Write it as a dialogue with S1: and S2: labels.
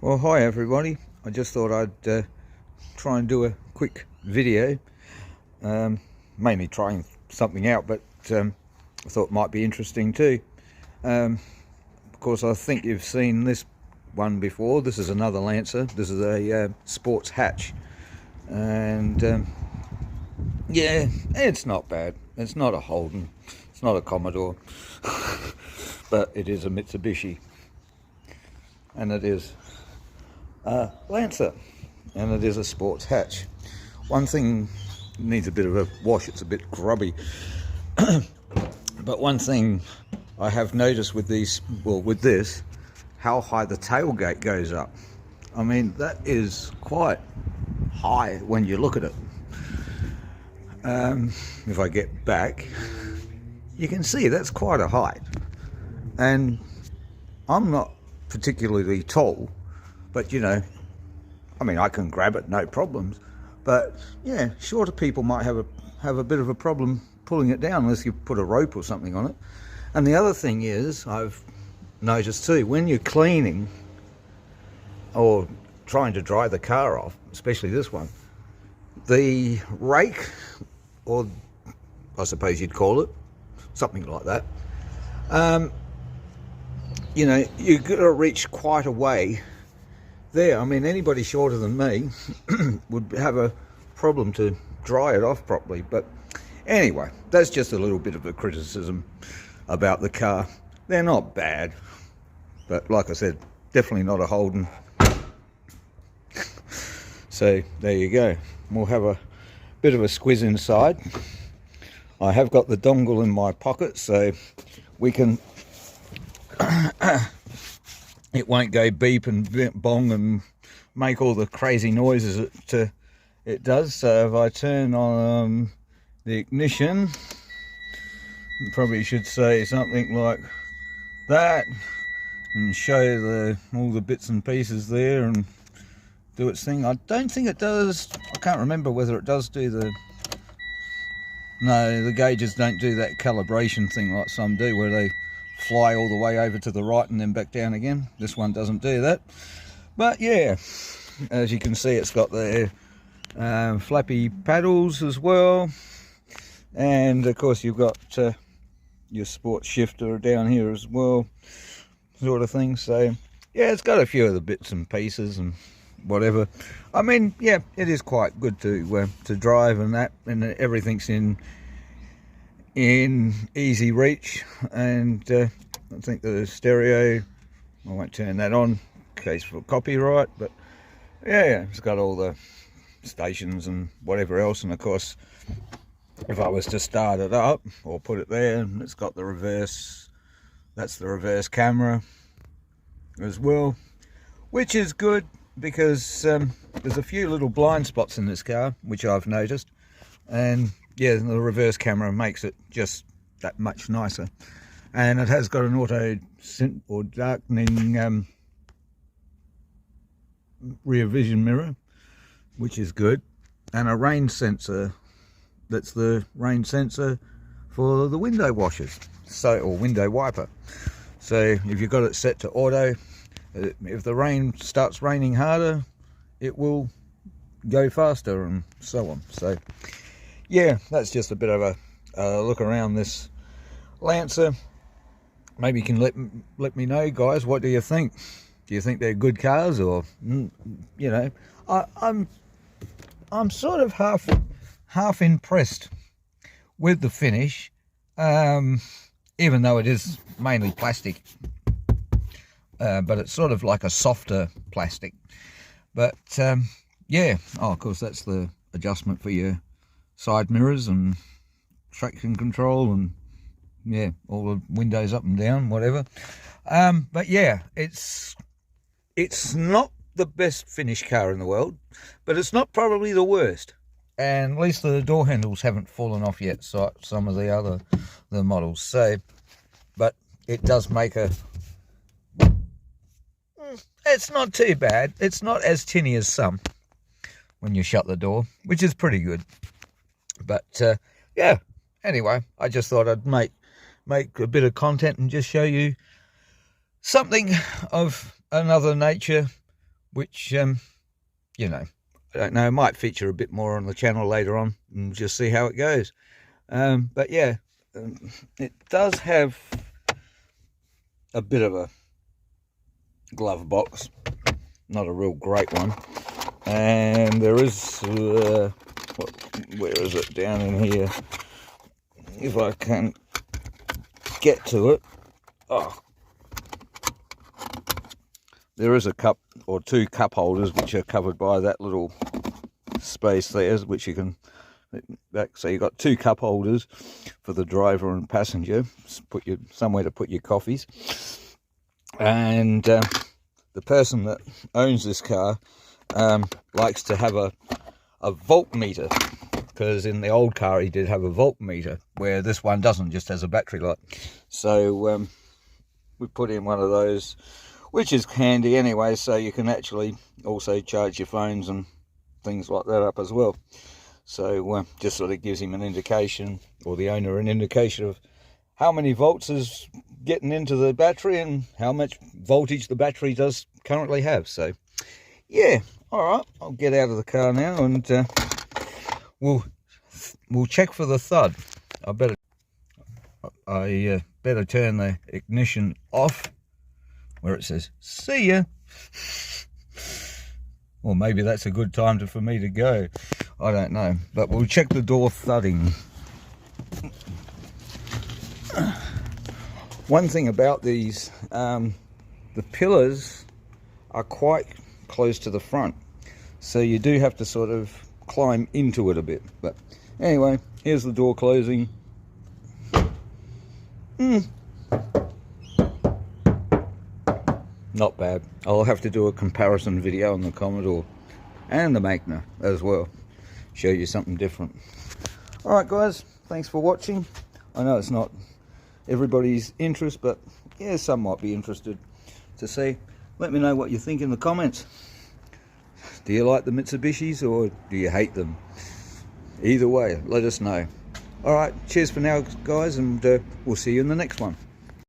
S1: Well, hi everybody. I just thought I'd try and do a quick video, mainly trying something out, but I thought it might be interesting too. Of course, I think you've seen this one before. This is another Lancer. This is a sports hatch, and yeah, it's not bad. It's not a Holden, it's not a Commodore, but it is a Mitsubishi, and it is Lancer, and it is a sports hatch. One thing needs a bit of a wash, it's a bit grubby, but one thing I have noticed with these, well, with this, how high the tailgate goes up. I mean, that is quite high when you look at it. If I get back, you can see that's quite a height, and I'm not particularly tall, but you know, I mean, I can grab it, no problems. But yeah, shorter people might have a bit of a problem pulling it down unless you put a rope or something on it. And the other thing is, I've noticed too, when you're cleaning or trying to dry the car off, especially this one, the rake, or I suppose you'd call it something like that, you know, you've got to reach quite a way there. I mean, anybody shorter than me would have a problem to dry it off properly. But anyway, that's just a little bit of a criticism about the car. They're not bad, but like I said, definitely not a Holden. So there you go. We'll have a bit of a squiz inside. I have got the dongle in my pocket, so we can it won't go beep and bong and make all the crazy noises it does. So if I turn on the ignition, probably should say something like that and show all the bits and pieces there and do its thing. I don't think it does. I can't remember whether it does do no, the gauges don't do that calibration thing like some do, where they fly all the way over to the right and then back down again. This one doesn't do that. But yeah, as you can see, it's got the flappy paddles as well, and of course you've got your sports shifter down here as well, sort of thing. So yeah, it's got a few of the bits and pieces and whatever. I mean, yeah, it is quite good to drive and that, and everything's in easy reach. And I think the stereo, I won't turn that on in case for copyright, but yeah, it's got all the stations and whatever else. And of course, if I was to start it up or put it there, it's got the reverse, that's the reverse camera as well, which is good, because there's a few little blind spots in this car which I've noticed, and yeah, the reverse camera makes it just that much nicer. And it has got an auto synth or darkening rear vision mirror, which is good, and a rain sensor. That's the rain sensor for the window washers, so, or window wiper. So if you've got it set to auto, if the rain starts raining harder, it will go faster and so on. So yeah, that's just a bit of a look around this Lancer. Maybe you can let me know, guys, what do you think? Do you think they're good cars? Or you know, I'm sort of half impressed with the finish, even though it is mainly plastic. But it's sort of like a softer plastic. But yeah, oh, of course, that's the adjustment for your side mirrors and traction control and yeah, all the windows up and down, whatever. But yeah, it's not the best finished car in the world, but it's not probably the worst. And at least the door handles haven't fallen off yet, so some of the models. So, but it does make it's not too bad. It's not as tinny as some when you shut the door, which is pretty good. But yeah, anyway, I just thought I'd make a bit of content and just show you something of another nature which, you know, I don't know, might feature a bit more on the channel later on and just see how it goes. But yeah, it does have a bit of a glove box, not a real great one, and there is where is it, down in here, if I can get to it. Oh, there is a cup or two cup holders which are covered by that little space there, which you can back. So you've got two cup holders for the driver and passenger, somewhere to put your coffees. And the person that owns this car likes to have a voltmeter, because in the old car he did have a voltmeter, where this one doesn't, just has a battery light. So we put in one of those, which is handy anyway, so you can actually also charge your phones and things like that up as well. So just sort of gives him an indication, or the owner an indication, of how many volts is getting into the battery and how much voltage the battery does currently have. So yeah, all right, I'll get out of the car now, and we'll check for the thud. I better turn the ignition off where it says see ya. Or maybe that's a good time for me to go, I don't know, but we'll check the door thudding. One thing about these, the pillars are quite close to the front, so you do have to sort of climb into it a bit. But anyway, here's the door closing. Not bad. I'll have to do a comparison video on the Commodore and the Magna as well, show you something different. Alright guys, thanks for watching. I know it's not everybody's interest, but yeah, some might be interested to see. Let me know what you think in the comments. Do you like the Mitsubishis or do you hate them? Either way, let us know. Alright, cheers for now guys, and we'll see you in the next one.